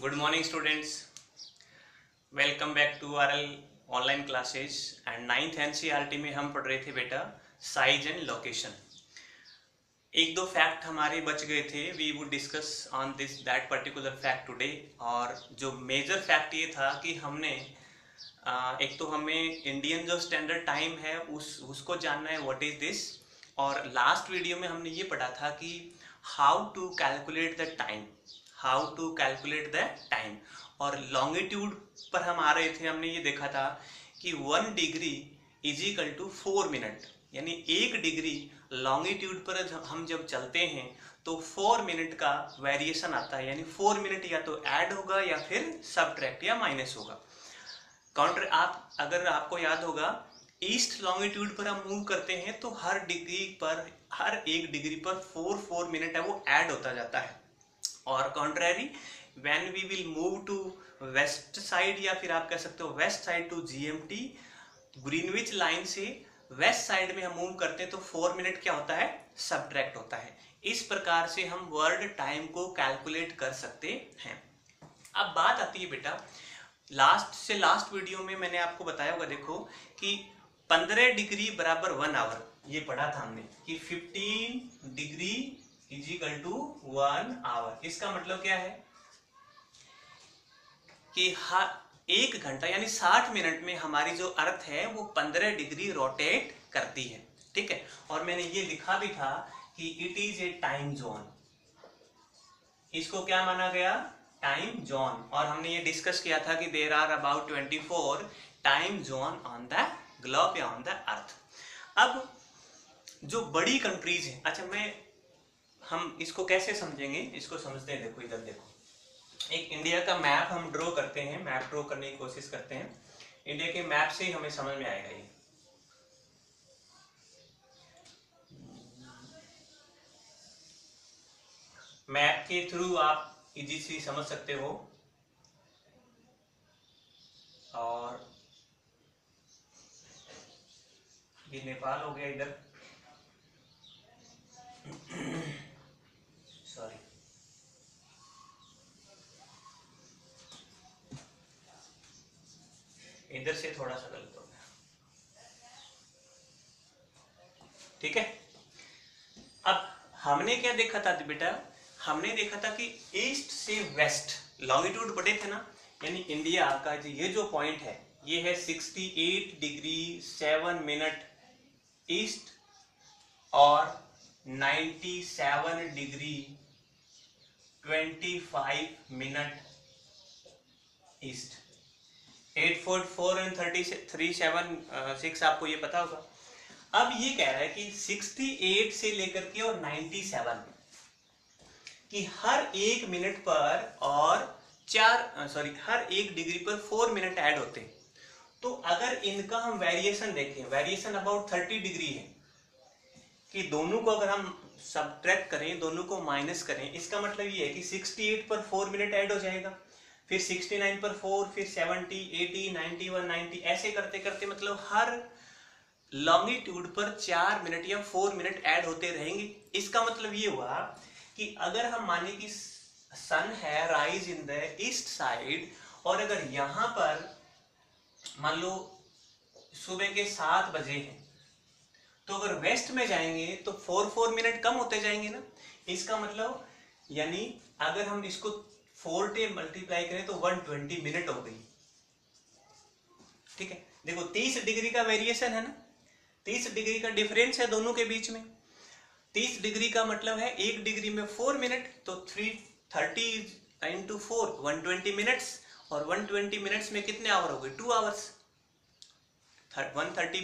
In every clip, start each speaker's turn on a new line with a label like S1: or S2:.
S1: Good morning students. Welcome back to RL online classes and ninth NCERT में हम पढ़ रहे थे बेटा साइज एंड लोकेशन। एक दो फैक्ट हमारे बच गए थे, we would discuss on this that particular fact today. और जो मेजर फैक्ट ये था कि हमने एक तो हमें इंडियन जो स्टैंडर्ड टाइम है उसको जानना है, व्हाट इज दिस। और लास्ट वीडियो में हमने ये पढ़ा था कि how to calculate the time, और लॉन्गिट्यूड पर हम आ रहे थे। हमने ये देखा था कि 1 degree is equal to 4 minute, यानी 1 डिग्री लॉन्गिट्यूड पर हम जब चलते हैं तो 4 मिनट का वेरिएशन आता है, यानी 4 मिनट या तो ऐड होगा या फिर सबट्रैक्ट या माइनस होगा। काउंटर अगर आपको याद होगा, ईस्ट लॉन्गिट्यूड पर हम मूव करते हैं तो हर एक डिग्री पर 4 मिनट है वो ऐड होता जाता है। और contrary when we will move to west side, या फिर आप कह सकते हो west side to GMT, Greenwich line से वेस्ट साइड में हम मूव करते हैं तो 4 मिनट क्या होता है, सबट्रैक्ट होता है। इस प्रकार से हम वर्ल्ड टाइम को कैलकुलेट कर सकते हैं। अब बात आती है बेटा, लास्ट वीडियो में मैंने आपको बताया होगा, देखो कि 15 डिग्री बराबर 1 आवर, ये पढ़ा था हमने कि 15 degree is equal to 1 hour. इसका मतलब क्या है कि हर 1 घंटा यानी 60 मिनट में हमारी जो अर्थ है वो 15 डिग्री रोटेट करती है, ठीक है। और मैंने ये लिखा भी था कि it is a time zone, इसको क्या माना गया, टाइम जोन। और हमने ये डिस्कस किया था कि there are about 24 time zone on the globe या ऑन द अर्थ। अब जो बड़ी कंट्रीज है, अच्छा हम इसको कैसे समझेंगे, इसको समझते हैं। देखो इधर देखो, एक इंडिया का मैप हम ड्रॉ करते हैं, मैप ड्रॉ करने की कोशिश करते हैं। इंडिया के मैप से ही हमें समझ में आएगा ये। मैप के थ्रू आप इजी से समझ सकते हो। और ये नेपाल हो गया इधर, सॉरी, इधर से थोड़ा सा गलत हो गया, ठीक है। अब हमने क्या देखा था बेटा, हमने देखा था कि ईस्ट से वेस्ट लॉन्गिट्यूड बढ़े थे ना, यानी इंडिया का ये जो पॉइंट है ये है 68 डिग्री 7 मिनट ईस्ट और 97 डिग्री 25 मिनट ईस्ट। 844 एंड 37 आपको ये पता होगा। अब ये कह रहा है कि 68 से लेकर के और 97 कि हर 1 मिनट पर और हर 1 डिग्री पर 4 मिनट ऐड होते हैं। तो अगर इनका हम वेरिएशन देखें, वेरिएशन अबाउट 30 डिग्री है, कि दोनों को अगर हम सबट्रैक्ट करें, दोनों को माइनस करें, इसका मतलब ये है कि 68 पर 4 मिनट ऐड हो जाएगा, फिर 69 पर 4, फिर 70, 80, 91, 90, ऐसे करते करते मतलब हर लॉन्गिट्यूड पर 4 मिनट या 4 मिनट ऐड होते रहेंगे। इसका मतलब ये हुआ कि अगर हम माने कि सन है rise in the east side, और अगर यहां पर मान लो सुबह के 7 बजे हैं, तो अगर वेस्ट में जाएंगे तो 4 मिनट कम होते जाएंगे ना। इसका मतलब यानी अगर हम इसको 4 से मल्टीप्लाई करें तो 120 मिनट हो गई, ठीक है। देखो 30 डिग्री का वेरिएशन है ना, 30 डिग्री का डिफरेंस है दोनों के बीच में। 30 डिग्री का मतलब है 1 डिग्री में 4 मिनट, तो 330 इंटू 4 120 मिनट्स, और 120 मिनट्स में कितने आवर हो गए, 2 आवर्स। 120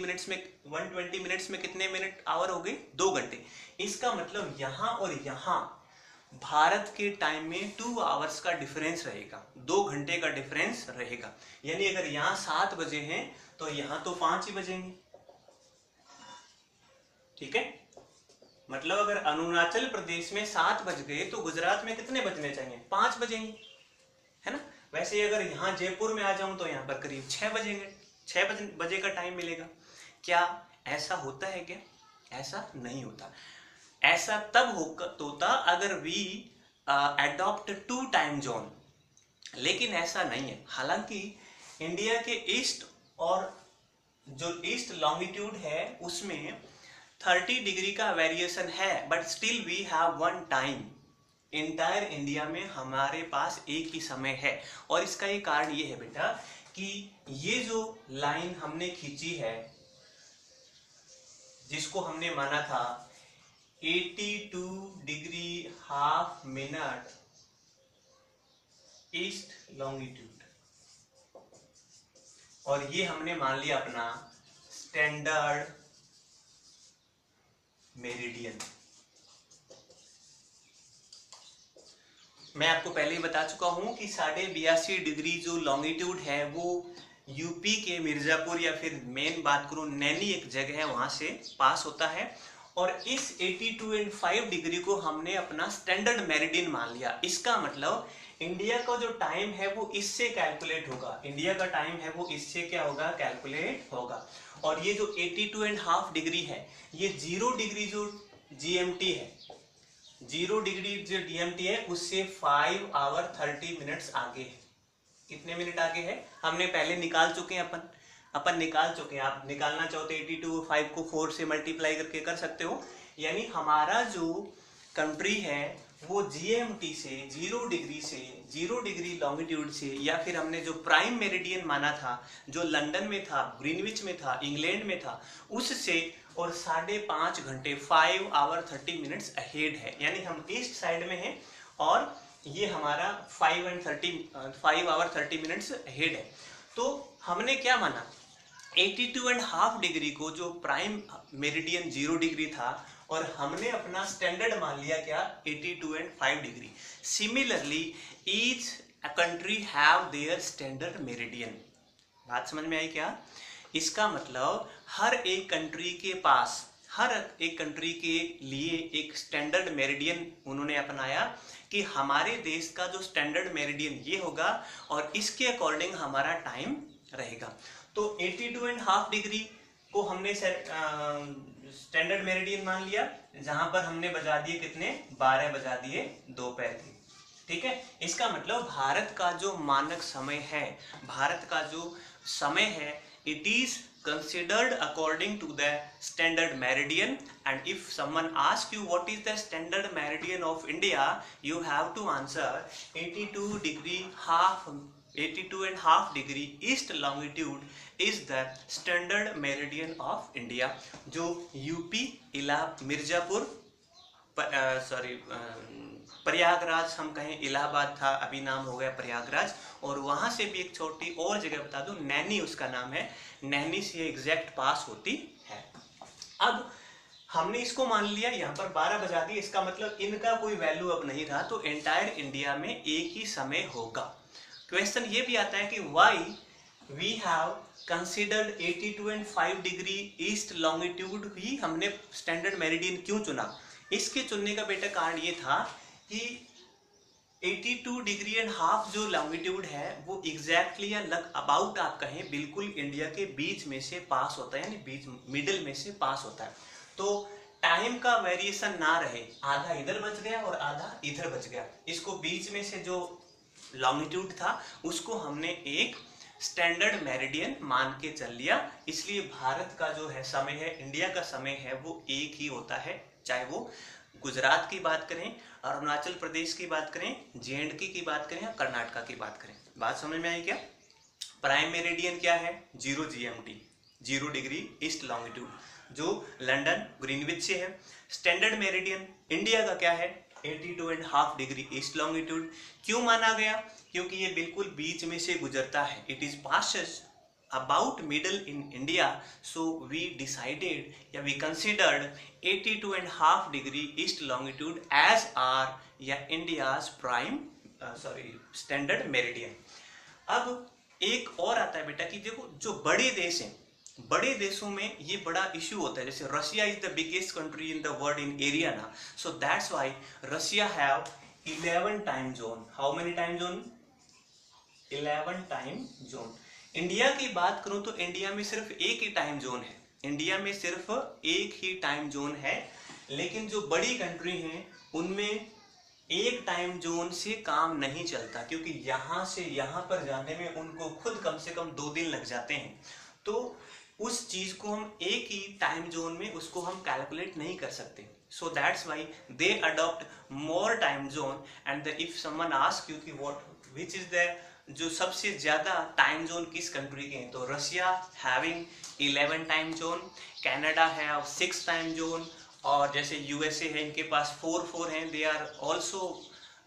S1: मिनट्स में कितने मिनट आवर हो गए, 2 घंटे। इसका मतलब यहां और यहां भारत के टाइम में 2 आवर्स का डिफरेंस रहेगा, 2 घंटे का डिफरेंस रहेगा। यानी अगर यहां 7 बजे हैं तो यहां तो 5 ही बजेंगे, ठीक है। मतलब अगर अरुणाचल प्रदेश में 7 बज गए तो गुजरात में कितने बजने चाहिए, 5 बजेंगे, है ना। वैसे अगर यहाँ जयपुर में आ जाऊं तो यहाँ पर करीब 6 बजेंगे, 6 बजे का टाइम मिलेगा। क्या ऐसा होता है क्या, ऐसा नहीं होता। ऐसा तब होता अगर वी अडॉप्ट 2 टाइम जोन, लेकिन ऐसा नहीं है। हालांकि इंडिया के ईस्ट और जो ईस्ट लॉन्गिट्यूड है उसमें 30 डिग्री का वेरिएशन है, but still we have one time. Entire India में हमारे पास एक ही समय है। और इसका ये कारण ये है बेटा कि ये जो लाइन हमने खींची है, जिसको हमने माना था 82 degree half minute east longitude, और ये हमने मान लिया अपना स्टैंडर्ड मेरिडियन। मैं आपको पहले ही बता चुका हूं कि 82.5 डिग्री जो लॉन्गिट्यूड है वो यूपी के मिर्जापुर या फिर मेन बात करूं नैनी एक जगह है वहां से पास होता है। और इस 82.5 डिग्री को हमने अपना स्टैंडर्ड मेरिडियन मान लिया। इसका मतलब इंडिया का जो टाइम है वो इससे कैलकुलेट होगा, इंडिया का टाइम है वो इससे क्या होगा, कैलकुलेट होगा। और ये जो 82.5 डिग्री है ये 0 डिग्री जो जीएमटी है, 0 डिग्री जो डीएमटी है उससे 5 आवर 30 मिनट्स आगे है। कितने मिनट आगे है हमने पहले निकाल चुके हैं, अपन निकाल चुके हैं। आप निकालना चाहते 82.5 को 4 से मल्टीप्लाई करके कर सकते हो। यानी हमारा जो कंट्री है वो जीएमटी से 0 डिग्री लॉन्गिट्यूड से, या फिर हमने जो प्राइम मेरिडियन माना था जो लंदन में था, ग्रीनविच में था, इंग्लैंड में था, उससे और 5.5 घंटे 5 आवर 30 मिनट्स अहेड है। यानी हम ईस्ट साइड में हैं और ये हमारा 5 आवर 30 मिनट्स अहेड है। तो हमने क्या माना 82.5 डिग्री को जो प्राइम मेरिडियन 0 डिग्री था, और हमने अपना स्टैंडर्ड मान लिया क्या 82.5 degree. Similarly each country have their standard meridian. बात समझ में आई क्या? इसका मतलब हर एक कंट्री के पास, हर एक कंट्री के लिए एक स्टैंडर्ड मेरिडियन उन्होंने अपनाया कि हमारे देश का जो स्टैंडर्ड मेरिडियन ये होगा और इसके अकॉर्डिंग हमारा टाइम रहेगा। तो 82.5 डिग्री को हमने स्टैंडर्ड मेरिडियन मान लिया, जहां पर हमने बजा दिए कितने 12 बजा दिए दोपहर के। ठीक है, इसका मतलब भारत का जो मानक समय है, भारत का जो समय है, it is considered according to the standard meridian. And if someone asks you what is the standard meridian of India, you have to answer 82.5 degree east longitude is the standard meridian of India, जो UP Mirzapur Prayagraj, हम कहें इलाहाबाद था, अभी नाम हो गया प्रयागराज, और वहां से भी एक छोटी और जगह बता दूं, नैनी उसका नाम है, नैनी से एग्जैक्ट पास होती है। अब हमने इसको मान लिया, यहाँ पर 12 बजा दिए, इसका मतलब इनका कोई वैल्यू अब नहीं रहा, तो एंटायर इंडिया में एक ही समय होगा। क्वेश्चन ये भी आता है कि why we have considered 82.5 degree east longitude ही हमने स्टैंडर्ड मेरिडियन क्यों चुना? इसके चुनने का बेटा कारण ये था कि 82 डिग्री एंड हाफ जो लॉन्गिट्यूड है वो एग्जैक्टली या अबाउट आप कहें बिल्कुल इंडिया के बीच में से पास होता है, यानी बीच मिडिल में से पास होता है। तो टाइम का वेरिएशन ना रहे, आधा इधर बच गया और आधा इधर बच गया, इसको बीच में से जो लॉन्गिट्यूड था उसको हमने एक स्टैंडर्ड मेरिडियन मान के चल लिया। इसलिए भारत का जो है समय है, इंडिया का समय है, वो एक ही होता है, चाहे वो गुजरात की बात करें, अरुणाचल प्रदेश की बात करें, जेएंडके की बात करें या कर्नाटका की बात करें। बात समझ में आई क्या? प्राइम मेरिडियन क्या है? 0 जीएमटी, 0 डिग्री ईस्ट लॉन्गिट्यूड, जो लंदन ग्रीनविच से है। स्टैंडर्ड मेरिडियन इंडिया का क्या है? 82.5 डिग्री ईस्ट लॉन्गिट्यूड। क्यों माना गया? क्योंकि ये बिल्कुल बीच में से गुजरता है, it is passes about middle in India, so we decided, yeah, we considered 82.5 degree east longitude as our India's prime standard meridian। अब एक और आता है बेटा कि देखो जो बड़े देश हैं, बड़े देशों में ये बड़ा इश्यू होता है, जैसे Russia is the biggest country in the world in area ना, so that's why Russia have 11 time zone. How many time zone? 11 time zone. India की बात करूं तो इंडिया में सिर्फ एक ही टाइम जोन है, इंडिया में सिर्फ एक ही टाइम जोन है, लेकिन जो बड़ी कंट्री हैं उनमें एक टाइम जोन से काम नहीं चलता, क्योंकि यहां से यहां पर जाने में उनको खुद कम से कम 2 दिन लग जाते हैं। तो उस चीज को हम एक ही टाइम जोन में उसको हम कैलकुलेट नहीं कर सकते। So that's why they adopt more time zone. And if someone ask you कि व्हाट विच इज द जो सबसे ज्यादा टाइम जोन किस कंट्री के हैं, तो Russia having 11 time zone, Canada है 6 टाइम जोन, और जैसे यूएसए है इनके पास 4 हैं। They are also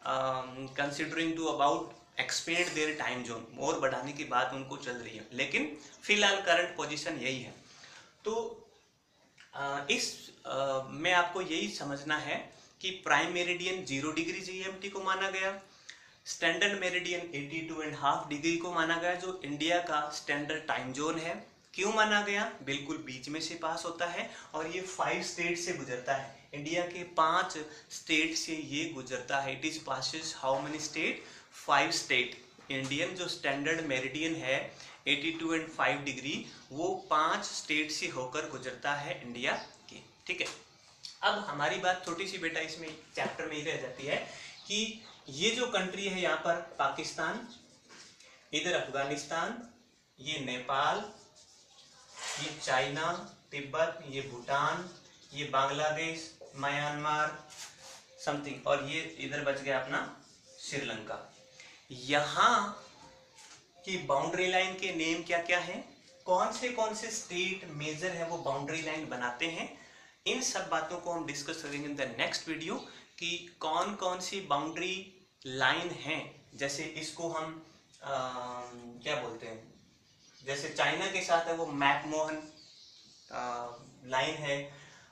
S1: considering to about expand their time zone, और बढ़ाने की बात उनको चल रही है, लेकिन फिलहाल करंट पोजीशन यही है। तो में आपको यही समझना है कि प्राइम मेरिडियन 0 डिग्री जीएमटी को माना गया, स्टैंडर्ड मेरिडियन 82.5 डिग्री को माना गया, जो इंडिया का स्टैंडर्ड टाइम जोन है। क्यों माना गया? बिल्कुल बीच में से पास होता है, और ये 5 स्टेट से गुजरता है। इंडिया के 5 स्टेट से ये गुजरता है। It is passes how many state? 5 state. Indian जो स्टैंडर्ड मेरिडियन है 82.5 डिग्री, वो 5 स्टेट से होकर गुजरता है इंडिया के। ठीक है, अब हमारी बात छोटी सी बेटा इसमें चैप्टर में ही रह जाती है कि ये जो कंट्री है यहाँ पर पाकिस्तान, इधर अफगानिस्तान, ये नेपाल, ये चाइना, तिब्बत, ये भूटान, ये बांग्लादेश, म्यांमार समथिंग, और ये इधर बच गया अपना श्रीलंका। यहाँ की बाउंड्री लाइन के नेम क्या क्या हैं, कौन से स्टेट मेजर है वो बाउंड्री लाइन बनाते हैं, इन सब बातों को हम डिस्कस करेंगे इन द नेक्स्ट वीडियो कि कौन कौन सी बाउंड्री लाइन है। जैसे इसको हम क्या बोलते हैं, जैसे चाइना के साथ है वो मैकमोहन लाइन है,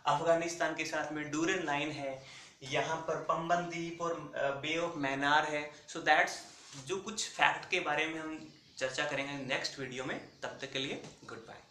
S1: अफगानिस्तान के साथ में डूरन लाइन है, यहाँ पर पंबन द्वीप और बे ऑफ मैनार है। सो दैट्स जो कुछ फैक्ट के बारे में हम चर्चा करेंगे नेक्स्ट वीडियो में। तब तक के लिए गुड बाय।